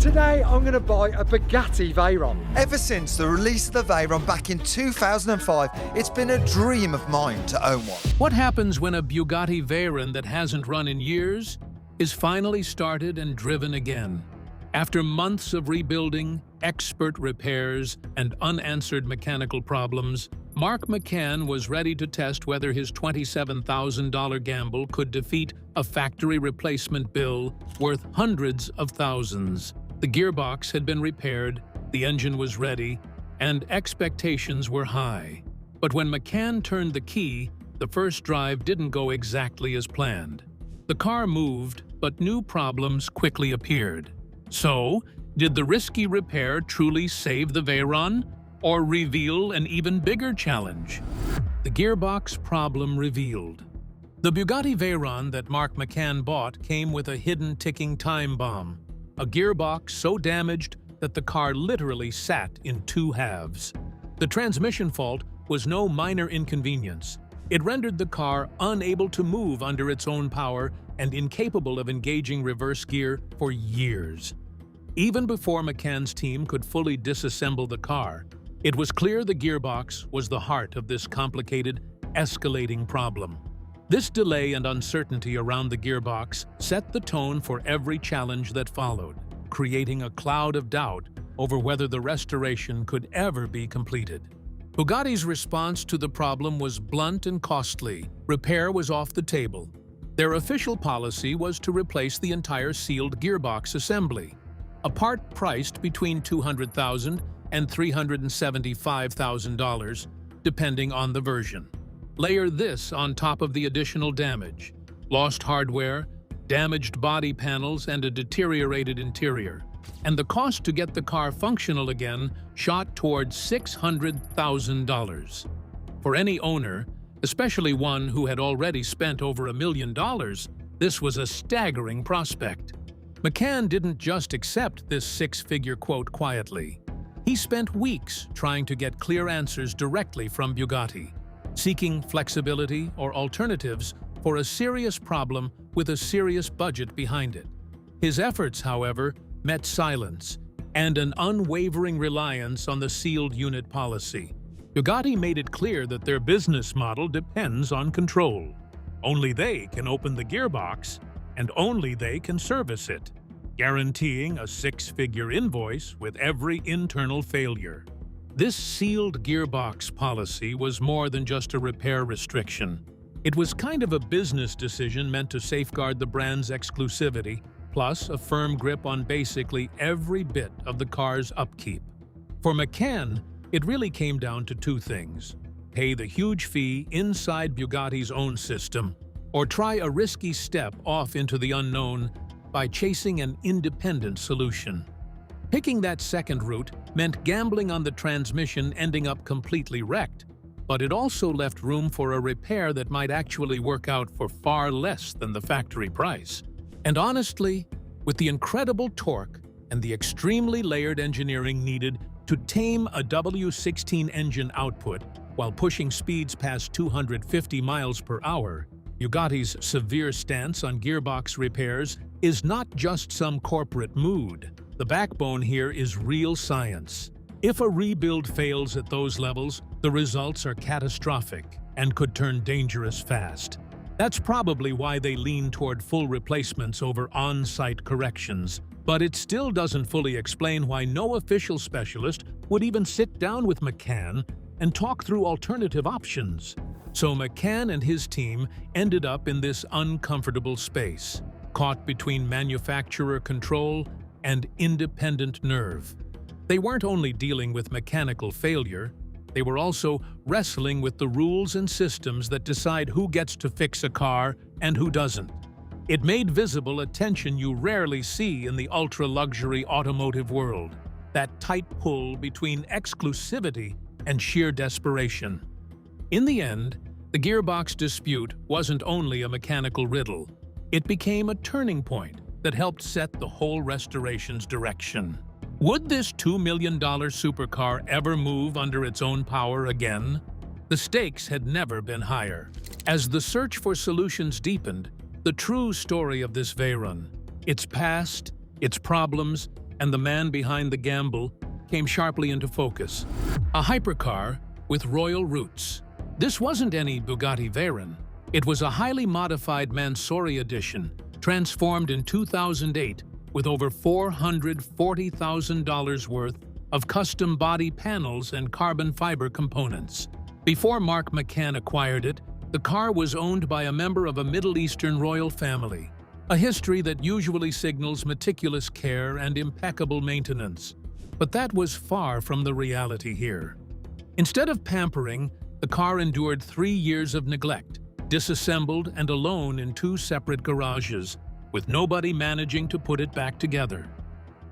Today I'm going to buy a Bugatti Veyron. Ever since the release of the Veyron back in 2005, it's been a dream of mine to own one. What happens when a Bugatti Veyron that hasn't run in years is finally started and driven again? After months of rebuilding, expert repairs, and unanswered mechanical problems, Mark McCann was ready to test whether his $27,000 gamble could defeat a factory replacement bill worth hundreds of thousands. The gearbox had been repaired, the engine was ready, and expectations were high. But when McCann turned the key, the first drive didn't go exactly as planned. The car moved, but new problems quickly appeared. So, did the risky repair truly save the Veyron, or reveal an even bigger challenge? The gearbox problem revealed. The Bugatti Veyron that Mark McCann bought came with a hidden ticking time bomb, a gearbox so damaged that the car literally sat in two halves. The transmission fault was no minor inconvenience. It rendered the car unable to move under its own power and incapable of engaging reverse gear for years. Even before McCann's team could fully disassemble the car, it was clear the gearbox was the heart of this complicated, escalating problem. This delay and uncertainty around the gearbox set the tone for every challenge that followed, creating a cloud of doubt over whether the restoration could ever be completed. Bugatti's response to the problem was blunt and costly. Repair was off the table. Their official policy was to replace the entire sealed gearbox assembly, a part priced between $200,000 and $375,000, depending on the version. Layer this on top of the additional damage: lost hardware, damaged body panels, and a deteriorated interior. And the cost to get the car functional again shot toward $600,000. For any owner, especially one who had already spent over $1 million, this was a staggering prospect. McCann didn't just accept this six-figure quote quietly. He spent weeks trying to get clear answers directly from Bugatti, seeking flexibility or alternatives for a serious problem with a serious budget behind it. His efforts, however, met silence and an unwavering reliance on the sealed unit policy. Bugatti made it clear that their business model depends on control. Only they can open the gearbox, and only they can service it, guaranteeing a six-figure invoice with every internal failure. This sealed gearbox policy was more than just a repair restriction. It was kind of a business decision meant to safeguard the brand's exclusivity, plus a firm grip on basically every bit of the car's upkeep. For McCann, it really came down to two things: pay the huge fee inside Bugatti's own system, or try a risky step off into the unknown by chasing an independent solution. Picking that second route meant gambling on the transmission ending up completely wrecked, but it also left room for a repair that might actually work out for far less than the factory price. And honestly, with the incredible torque and the extremely layered engineering needed to tame a W16 engine output while pushing speeds past 250 miles per hour, Bugatti's severe stance on gearbox repairs is not just some corporate mood. The backbone here is real science. If a rebuild fails at those levels, the results are catastrophic and could turn dangerous fast. That's probably why they lean toward full replacements over on-site corrections. But it still doesn't fully explain why no official specialist would even sit down with McCann and talk through alternative options. So McCann and his team ended up in this uncomfortable space, caught between manufacturer control and independent nerve. They weren't only dealing with mechanical failure, they were also wrestling with the rules and systems that decide who gets to fix a car and who doesn't. It made visible a tension you rarely see in the ultra-luxury automotive world, that tight pull between exclusivity and sheer desperation. In the end, the gearbox dispute wasn't only a mechanical riddle. It became a turning point that helped set the whole restoration's direction. Would this $2 million supercar ever move under its own power again? The stakes had never been higher. As the search for solutions deepened, the true story of this Veyron, its past, its problems, and the man behind the gamble came sharply into focus. A hypercar with royal roots. This wasn't any Bugatti Veyron. It was a highly modified Mansory edition, transformed in 2008 with over $440,000 worth of custom body panels and carbon fiber components. Before Mark McCann acquired it, the car was owned by a member of a Middle Eastern royal family, a history that usually signals meticulous care and impeccable maintenance. But that was far from the reality here. Instead of pampering, the car endured 3 years of neglect, disassembled and alone in 2 separate garages, with nobody managing to put it back together.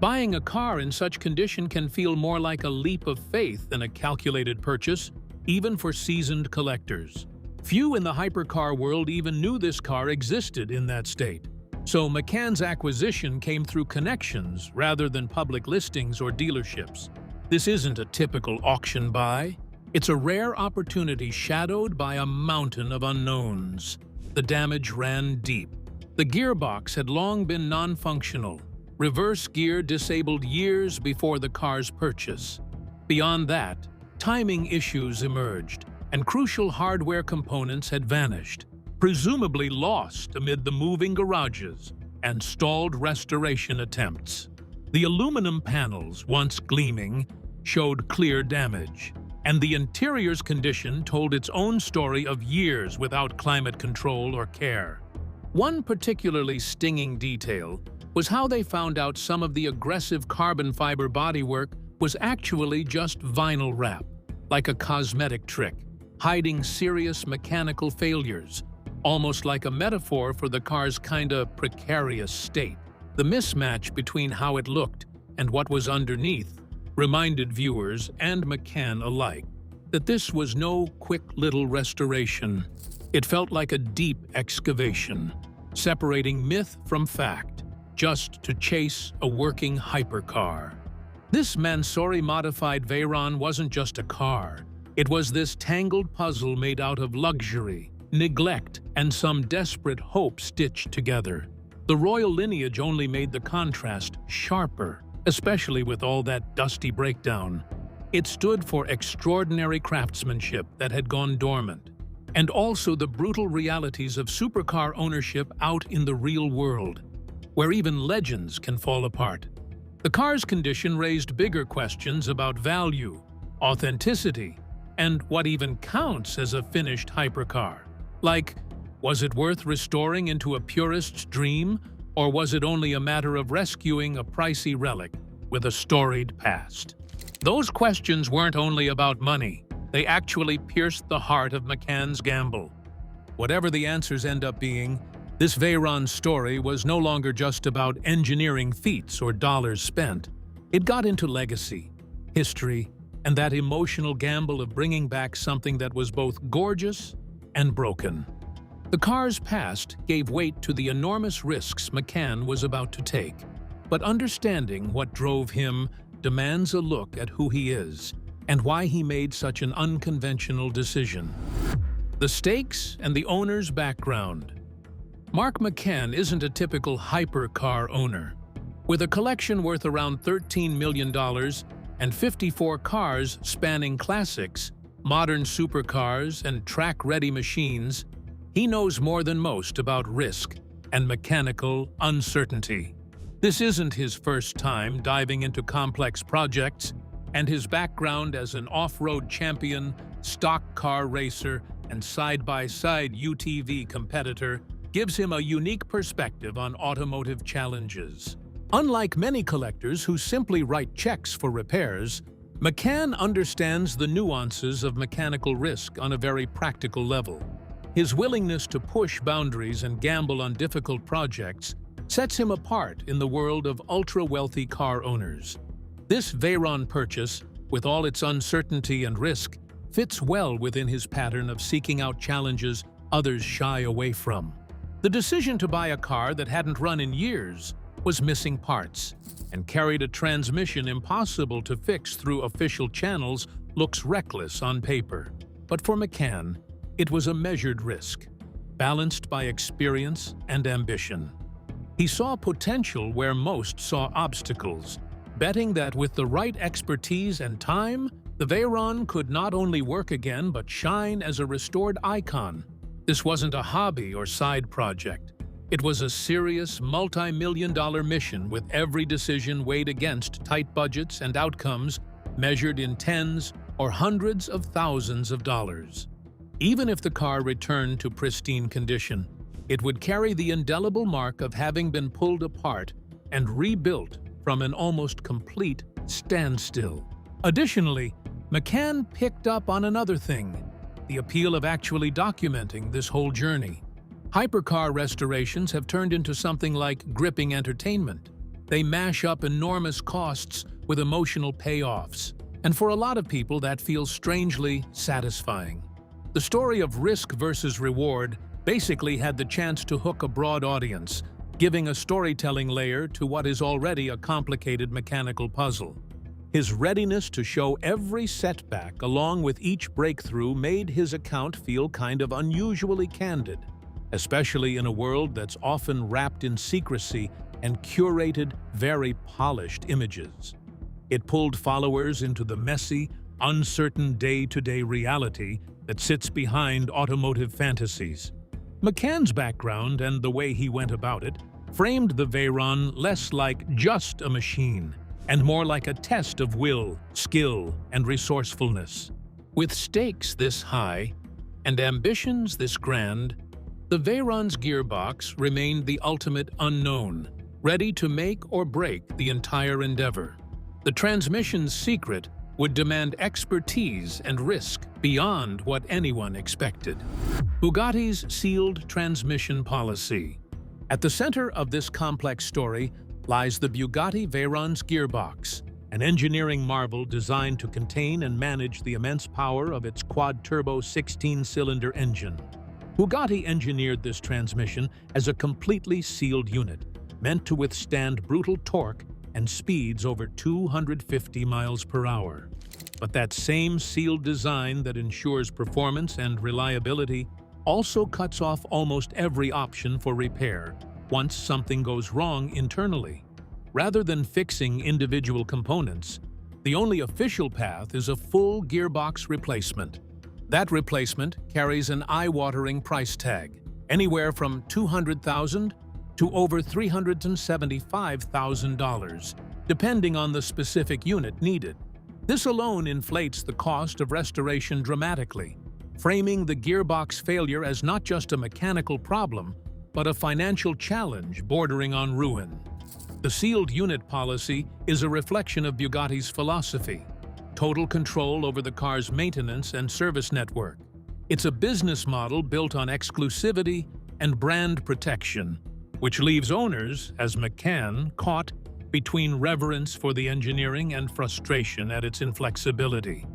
Buying a car in such condition can feel more like a leap of faith than a calculated purchase, even for seasoned collectors. Few in the hypercar world even knew this car existed in that state. So McCann's acquisition came through connections rather than public listings or dealerships. This isn't a typical auction buy. It's a rare opportunity shadowed by a mountain of unknowns. The damage ran deep. The gearbox had long been non-functional. Reverse gear disabled years before the car's purchase. Beyond that, timing issues emerged, and crucial hardware components had vanished, presumably lost amid the moving garages and stalled restoration attempts. The aluminum panels, once gleaming, showed clear damage, and the interior's condition told its own story of years without climate control or care. One particularly stinging detail was how they found out some of the aggressive carbon fiber bodywork was actually just vinyl wrap, like a cosmetic trick, hiding serious mechanical failures, almost like a metaphor for the car's kinda precarious state. The mismatch between how it looked and what was underneath reminded viewers and McCann alike that this was no quick little restoration. It felt like a deep excavation, separating myth from fact, just to chase a working hypercar. This Mansory-modified Veyron wasn't just a car. It was this tangled puzzle made out of luxury, neglect, and some desperate hope stitched together. The royal lineage only made the contrast sharper, especially with all that dusty breakdown. It stood for extraordinary craftsmanship that had gone dormant, and also the brutal realities of supercar ownership out in the real world, where even legends can fall apart. The car's condition raised bigger questions about value, authenticity, and what even counts as a finished hypercar. Like, was it worth restoring into a purist's dream, or was it only a matter of rescuing a pricey relic with a storied past? Those questions weren't only about money. They actually pierced the heart of McCann's gamble. Whatever the answers end up being, this Veyron story was no longer just about engineering feats or dollars spent. It got into legacy, history, and that emotional gamble of bringing back something that was both gorgeous and broken. The car's past gave weight to the enormous risks McCann was about to take, but understanding what drove him demands a look at who he is and why he made such an unconventional decision. The stakes and the owner's background. Mark McCann isn't a typical hypercar owner. With a collection worth around $13 million and 54 cars spanning classics, modern supercars, and track-ready machines, he knows more than most about risk and mechanical uncertainty. This isn't his first time diving into complex projects, and his background as an off-road champion, stock car racer, and side-by-side UTV competitor gives him a unique perspective on automotive challenges. Unlike many collectors who simply write checks for repairs, McCann understands the nuances of mechanical risk on a very practical level. His willingness to push boundaries and gamble on difficult projects sets him apart in the world of ultra-wealthy car owners. This Veyron purchase, with all its uncertainty and risk, fits well within his pattern of seeking out challenges others shy away from. The decision to buy a car that hadn't run in years was missing parts and carried a transmission impossible to fix through official channels looks reckless on paper. But for McCann, it was a measured risk, balanced by experience and ambition. He saw potential where most saw obstacles, betting that with the right expertise and time, the Veyron could not only work again but shine as a restored icon. This wasn't a hobby or side project. It was a serious, multi-million-dollar mission with every decision weighed against tight budgets and outcomes measured in tens or hundreds of thousands of dollars. Even if the car returned to pristine condition, it would carry the indelible mark of having been pulled apart and rebuilt from an almost complete standstill. Additionally, McCann picked up on another thing: the appeal of actually documenting this whole journey. Hypercar restorations have turned into something like gripping entertainment. They mash up enormous costs with emotional payoffs, and for a lot of people that feels strangely satisfying. The story of risk versus reward basically had the chance to hook a broad audience, giving a storytelling layer to what is already a complicated mechanical puzzle. His readiness to show every setback along with each breakthrough made his account feel kind of unusually candid, especially in a world that's often wrapped in secrecy and curated, very polished images. It pulled followers into the messy, uncertain day-to-day reality that sits behind automotive fantasies. McCann's background and the way he went about it framed the Veyron less like just a machine and more like a test of will, skill, and resourcefulness. With stakes this high and ambitions this grand, the Veyron's gearbox remained the ultimate unknown, ready to make or break the entire endeavor. The transmission's secret would demand expertise and risk beyond what anyone expected. Bugatti's sealed transmission policy. At the center of this complex story lies the Bugatti Veyron's gearbox, an engineering marvel designed to contain and manage the immense power of its quad-turbo 16-cylinder engine. Bugatti engineered this transmission as a completely sealed unit, meant to withstand brutal torque and speeds over 250 miles per hour. But that same sealed design that ensures performance and reliability also cuts off almost every option for repair once something goes wrong internally. Rather than fixing individual components, the only official path is a full gearbox replacement. That replacement carries an eye-watering price tag, anywhere from $200,000 to over $375,000, depending on the specific unit needed. This alone inflates the cost of restoration dramatically, framing the gearbox failure as not just a mechanical problem, but a financial challenge bordering on ruin. The sealed unit policy is a reflection of Bugatti's philosophy: total control over the car's maintenance and service network. It's a business model built on exclusivity and brand protection, which leaves owners, as McCann, caught between reverence for the engineering and frustration at its inflexibility.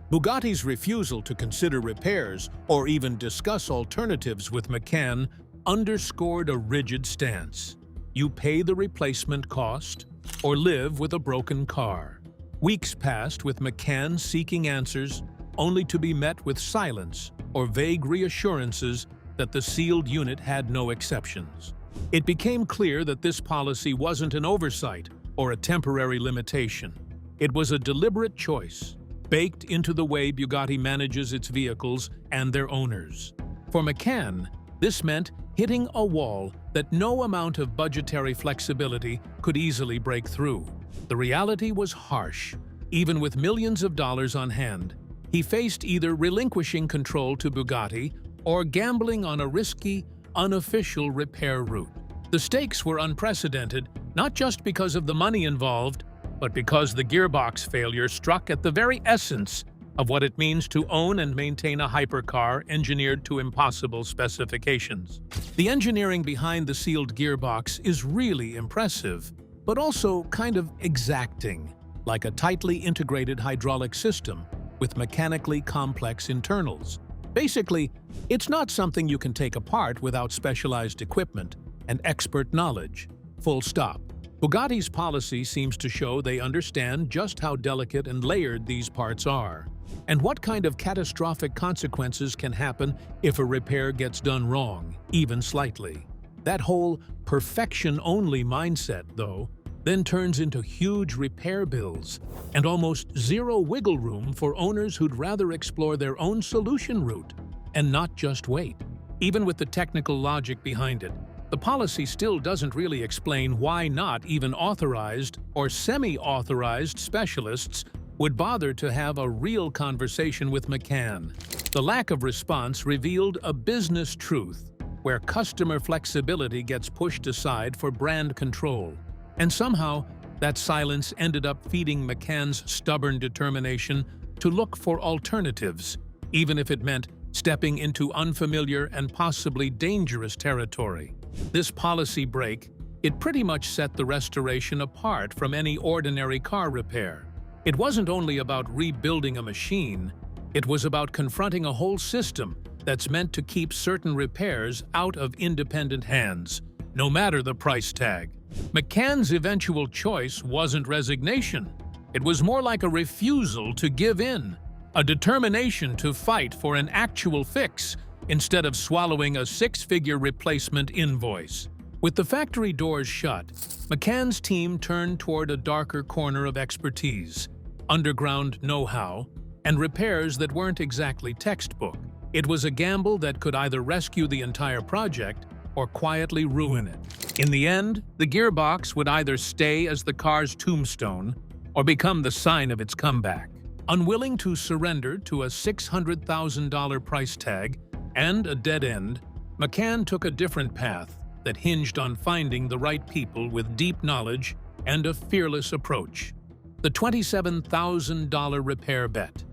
Bugatti's refusal to consider repairs or even discuss alternatives with McCann underscored a rigid stance. You pay the replacement cost or live with a broken car. Weeks passed with McCann seeking answers, only to be met with silence or vague reassurances that the sealed unit had no exceptions. It became clear that this policy wasn't an oversight or a temporary limitation. It was a deliberate choice, baked into the way Bugatti manages its vehicles and their owners. For McCann, this meant hitting a wall that no amount of budgetary flexibility could easily break through. The reality was harsh. Even with millions of dollars on hand, he faced either relinquishing control to Bugatti or gambling on a risky, unofficial repair route. The stakes were unprecedented, not just because of the money involved, but because the gearbox failure struck at the very essence of what it means to own and maintain a hypercar engineered to impossible specifications. The engineering behind the sealed gearbox is really impressive, but also kind of exacting, like a tightly integrated hydraulic system with mechanically complex internals. Basically, it's not something you can take apart without specialized equipment and expert knowledge. Full stop. Bugatti's policy seems to show they understand just how delicate and layered these parts are, and what kind of catastrophic consequences can happen if a repair gets done wrong, even slightly. That whole perfection-only mindset, though, then turns into huge repair bills and almost zero wiggle room for owners who'd rather explore their own solution route and not just wait. Even with the technical logic behind it, the policy still doesn't really explain why not even authorized or semi-authorized specialists would bother to have a real conversation with McCann. The lack of response revealed a business truth where customer flexibility gets pushed aside for brand control. And somehow, that silence ended up feeding McCann's stubborn determination to look for alternatives, even if it meant stepping into unfamiliar and possibly dangerous territory. This policy break, it pretty much set the restoration apart from any ordinary car repair. It wasn't only about rebuilding a machine, it was about confronting a whole system that's meant to keep certain repairs out of independent hands, no matter the price tag. McCann's eventual choice wasn't resignation. It was more like a refusal to give in, a determination to fight for an actual fix instead of swallowing a six-figure replacement invoice. With the factory doors shut, McCann's team turned toward a darker corner of expertise, underground know-how, and repairs that weren't exactly textbook. It was a gamble that could either rescue the entire project or quietly ruin it. In the end, the gearbox would either stay as the car's tombstone or become the sign of its comeback. Unwilling to surrender to a $600,000 price tag and a dead end, McCann took a different path that hinged on finding the right people with deep knowledge and a fearless approach. The $27,000 repair bet.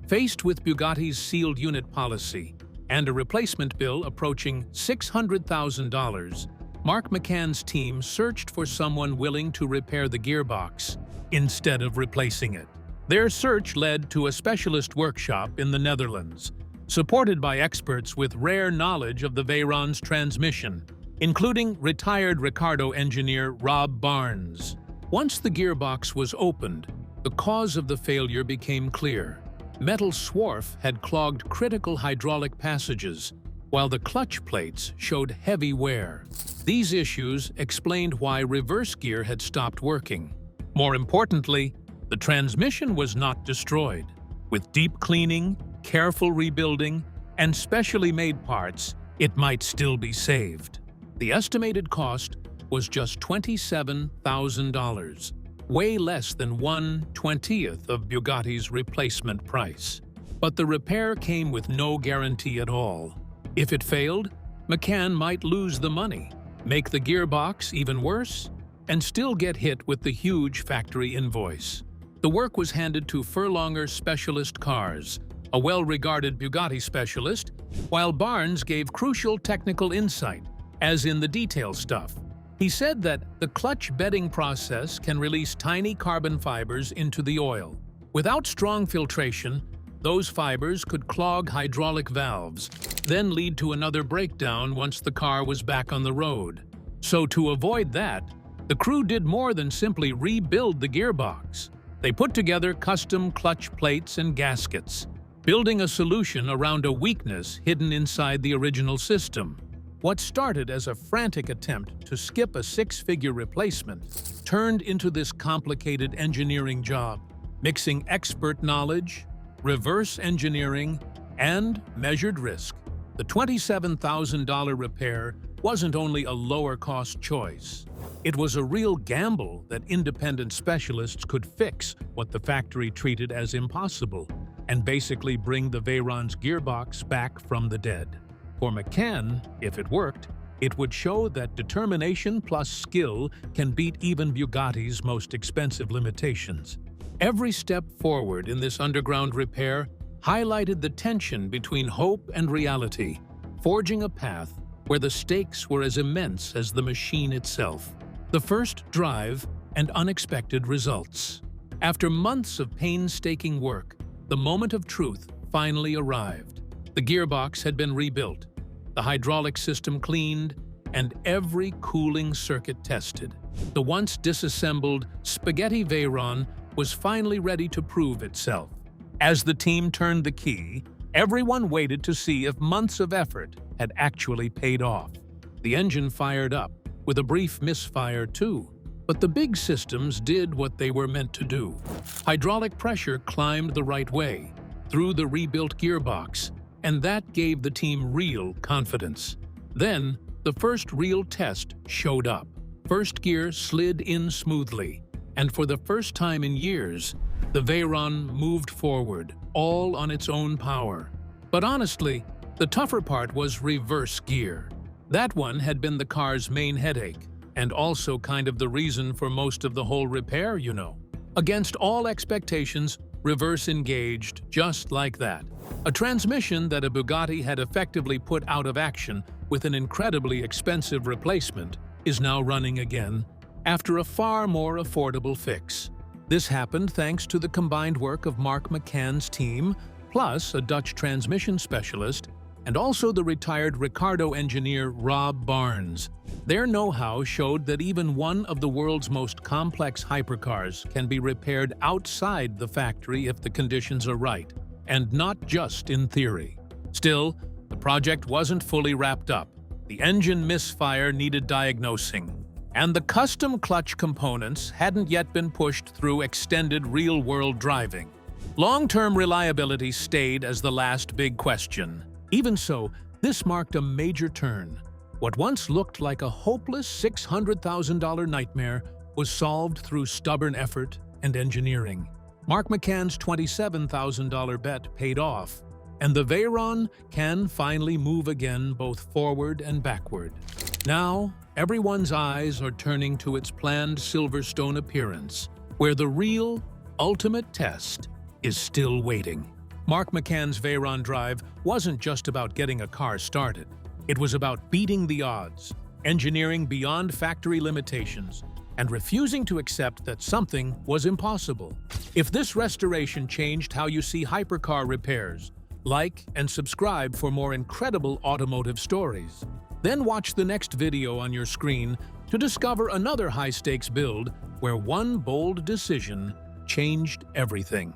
Faced with Bugatti's sealed unit policy and a replacement bill approaching $600,000, Mark McCann's team searched for someone willing to repair the gearbox instead of replacing it. Their search led to a specialist workshop in the Netherlands, supported by experts with rare knowledge of the Veyron's transmission, including retired Ricardo engineer Rob Barnes. Once the gearbox was opened, the cause of the failure became clear. Metal swarf had clogged critical hydraulic passages, while the clutch plates showed heavy wear. These issues explained why reverse gear had stopped working. More importantly, the transmission was not destroyed. With deep cleaning, careful rebuilding, and specially made parts, it might still be saved. The estimated cost was just $27,000, way less than 1/20th of Bugatti's replacement price. But the repair came with no guarantee at all. If it failed, McCann might lose the money, make the gearbox even worse, and still get hit with the huge factory invoice. The work was handed to Furlonger Specialist Cars, a well-regarded Bugatti specialist, while Barnes gave crucial technical insight, as in the detail stuff. He said that the clutch bedding process can release tiny carbon fibers into the oil. Without strong filtration, those fibers could clog hydraulic valves, then lead to another breakdown once the car was back on the road. So to avoid that, the crew did more than simply rebuild the gearbox. They put together custom clutch plates and gaskets, building a solution around a weakness hidden inside the original system. What started as a frantic attempt to skip a six-figure replacement turned into this complicated engineering job, mixing expert knowledge, reverse engineering, and measured risk. The $27,000 repair wasn't only a lower-cost choice. It was a real gamble that independent specialists could fix what the factory treated as impossible and basically bring the Veyron's gearbox back from the dead. For McCann, if it worked, it would show that determination plus skill can beat even Bugatti's most expensive limitations. Every step forward in this underground repair highlighted the tension between hope and reality, forging a path where the stakes were as immense as the machine itself. The first drive and unexpected results. After months of painstaking work, the moment of truth finally arrived. The gearbox had been rebuilt, the hydraulic system cleaned, and every cooling circuit tested. The once disassembled Bugatti Veyron was finally ready to prove itself. As the team turned the key, everyone waited to see if months of effort had actually paid off. The engine fired up, with a brief misfire too, But the big systems did what they were meant to do. Hydraulic pressure climbed the right way, through the rebuilt gearbox, and that gave the team real confidence. Then, the first real test showed up. First gear slid in smoothly, and for the first time in years, the Veyron moved forward, all on its own power. But honestly, the tougher part was reverse gear. That one had been the car's main headache, and also kind of the reason for most of the whole repair, you know. Against all expectations, reverse engaged just like that. A transmission that a Bugatti had effectively put out of action with an incredibly expensive replacement is now running again after a far more affordable fix. This happened thanks to the combined work of Mark McCann's team, plus a Dutch transmission specialist, and also the retired Ricardo engineer Rob Barnes. Their know-how showed that even one of the world's most complex hypercars can be repaired outside the factory if the conditions are right, and not just in theory. Still, the project wasn't fully wrapped up. The engine misfire needed diagnosing, and the custom clutch components hadn't yet been pushed through extended real-world driving. Long-term reliability stayed as the last big question. Even so, this marked a major turn. What once looked like a hopeless $600,000 nightmare was solved through stubborn effort and engineering. Mark McCann's $27,000 bet paid off, and the Veyron can finally move again both forward and backward. Now, everyone's eyes are turning to its planned Silverstone appearance, where the real, ultimate test is still waiting. Mark McCann's Veyron drive wasn't just about getting a car started. It was about beating the odds, engineering beyond factory limitations, and refusing to accept that something was impossible. If this restoration changed how you see hypercar repairs, like and subscribe for more incredible automotive stories. Then watch the next video on your screen to discover another high-stakes build where one bold decision changed everything.